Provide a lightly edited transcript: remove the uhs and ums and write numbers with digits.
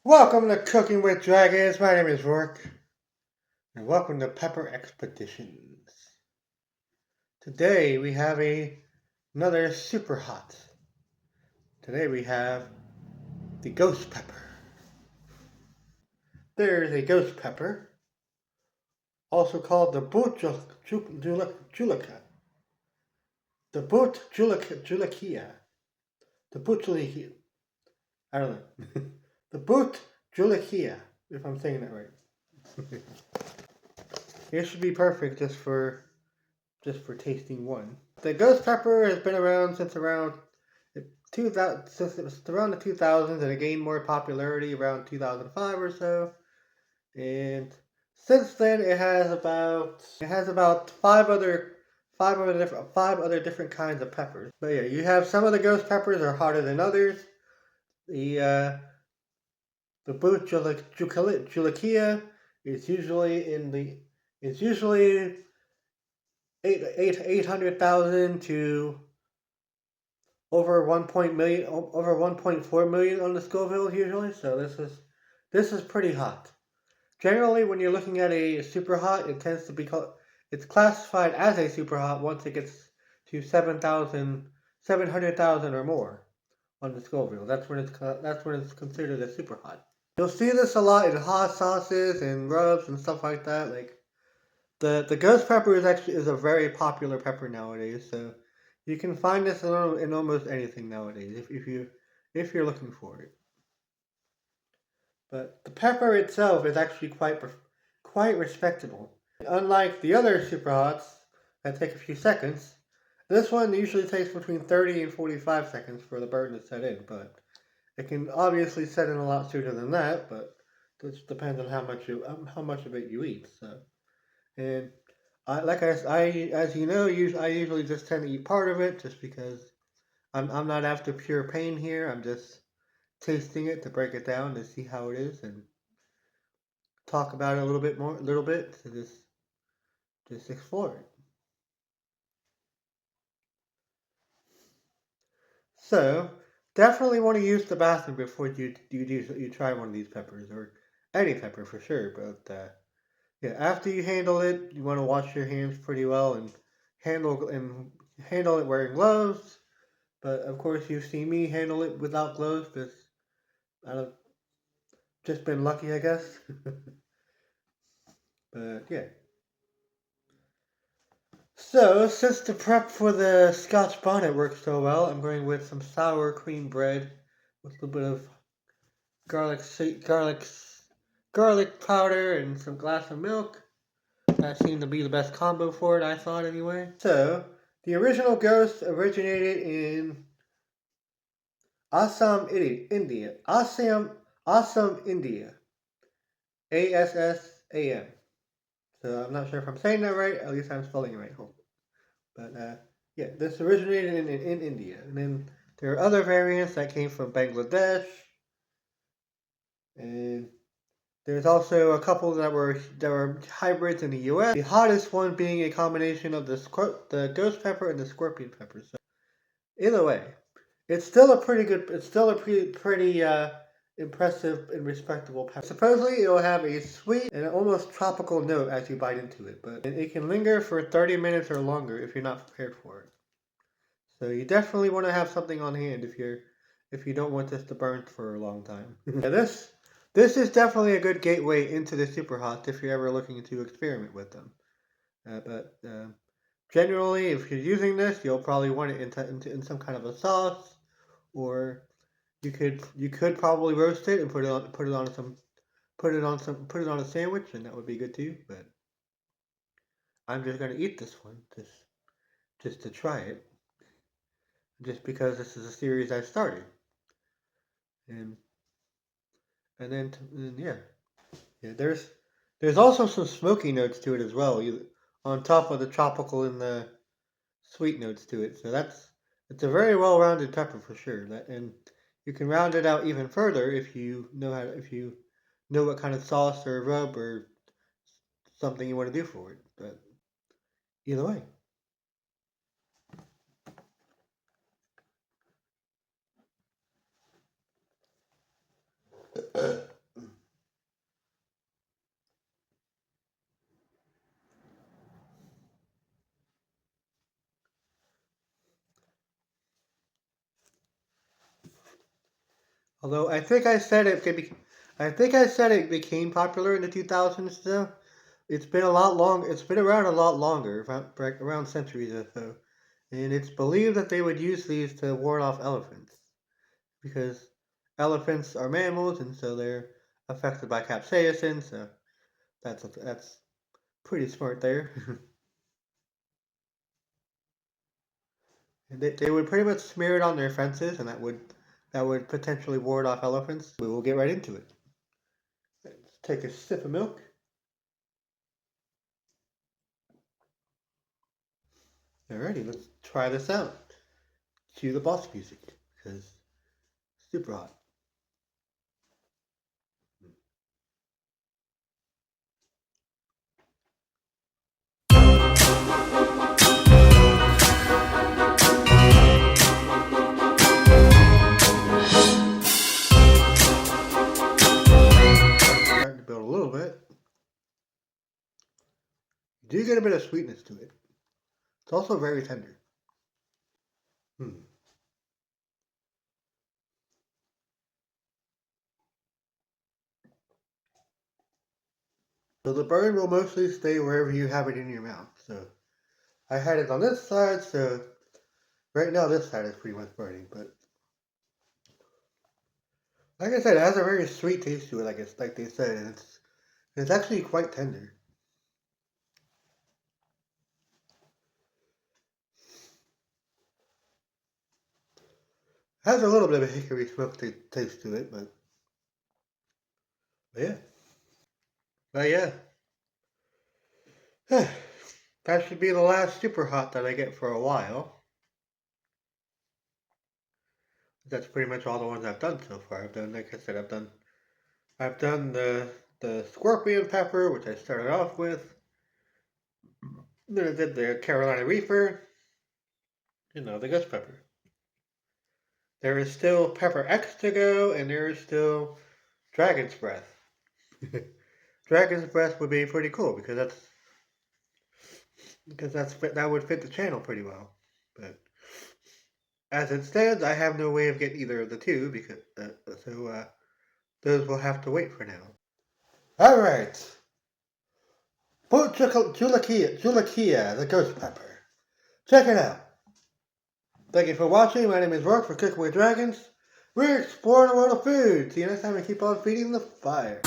Welcome to Cooking with Dragons. My name is Rourke, and welcome to Pepper Expeditions. Today we have another super hot. Today we have the ghost pepper. There's a ghost pepper, also called the Bhut Jolokia. The Bhut Jolokia. The Bhut Jolokia. I don't know. The Bhut Jolokia, if I'm saying that right. It should be perfect just for tasting one. The ghost pepper has been around since around 2000, since it was around the 2000s, and it gained more popularity around 2005 or so. And since then, it has about five other different kinds of peppers. But yeah, you have some of the ghost peppers are hotter than others. The uh, the Bhut Jolokia is usually 800,000 to over 1.4 million on the Scoville usually. So this is pretty hot. Generally, when you're looking at a super hot, it tends to be it's classified as a super hot once it gets to 700,000 or more on the Scoville. That's when it's considered a super hot. You'll see this a lot in hot sauces and rubs and stuff like that. Like the ghost pepper is a very popular pepper nowadays. So you can find this in almost anything nowadays if you're looking for it. But the pepper itself is actually quite respectable. Unlike the other super hots that take a few seconds, this one usually takes between 30 and 45 seconds for the burn to set in. But it can obviously set in a lot sooner than that. But this depends on how much of it you eat. So and as you know, I usually just tend to eat part of it just because I'm not after pure pain here. I'm just tasting it to break it down to see how it is and talk about it a little bit to just explore it. So definitely want to use the bathroom before you try one of these peppers or any pepper for sure. But yeah, after you handle it, you want to wash your hands pretty well and handle and handle it wearing gloves. But of course, you've seen me handle it without gloves because I've just been lucky, I guess. But yeah. So, since the prep for the Scotch bonnet works so well, I'm going with some sour cream bread with a little bit of garlic, garlic, garlic powder, and some glass of milk. That seemed to be the best combo for it, I thought anyway. So, the original ghost originated in Assam, India. Assam, India. ASSAM. So I'm not sure if I'm saying that right. At least I'm spelling it right. But yeah, this originated in India, and then there are other variants that came from Bangladesh, and there's also a couple that were hybrids in the U.S. The hottest one being a combination of the ghost pepper and the scorpion pepper. So either way, it's still a pretty impressive and respectable pepper. Supposedly it'll have a sweet and almost tropical note as you bite into it, but it can linger for 30 minutes or longer if you're not prepared for it. So you definitely want to have something on hand if you don't want this to burn for a long time. Yeah, this is definitely a good gateway into the super hot if you're ever looking to experiment with them. But generally, if you're using this, you'll probably want it in some kind of a sauce, or you could probably roast it and put it on a sandwich, and that would be good too. But I'm just gonna eat this one just to try it, just because this is a series I started, and yeah, yeah. There's also some smoky notes to it as well, on top of the tropical and the sweet notes to it. So it's a very well-rounded pepper for sure. And you can round it out even further if you know what kind of sauce or rub or something you want to do for it. But either way. Although I think I said it became popular in the 2000s. Though it's been a lot long. It's been around a lot longer, around centuries or so. And it's believed that they would use these to ward off elephants because elephants are mammals, and so they're affected by capsaicin. So that's pretty smart there. They would pretty much smear it on their fences, and that would potentially ward off elephants. We will get right into it. Let's take a sip of milk. Alrighty, let's try this out. Cue the boss music because it's super hot. Starting to build a little bit. You do get a bit of sweetness to it. It's also very tender. Hmm. So the burn will mostly stay wherever you have it in your mouth. So I had it on this side, so right now this side is pretty much burning. But like I said, it has a very sweet taste to it, like they said, and it's actually quite tender. It has a little bit of a hickory smoke taste to it, but yeah. But yeah. That should be the last super hot that I get for a while. That's pretty much all the ones I've done so far. Like I said, I've done the scorpion pepper, which I started off with. Then I did the Carolina Reaper, the ghost pepper. There is still Pepper X to go, and there is still Dragon's Breath. Dragon's Breath would be pretty cool that would fit the channel pretty well. But as it stands, I have no way of getting either of the two because those will have to wait for now. All right, Bhut Jolokia, the ghost pepper. Check it out. Thank you for watching. My name is Rourke for Cooking with Dragons. We're exploring the world of food. See you next time and keep on feeding the fire.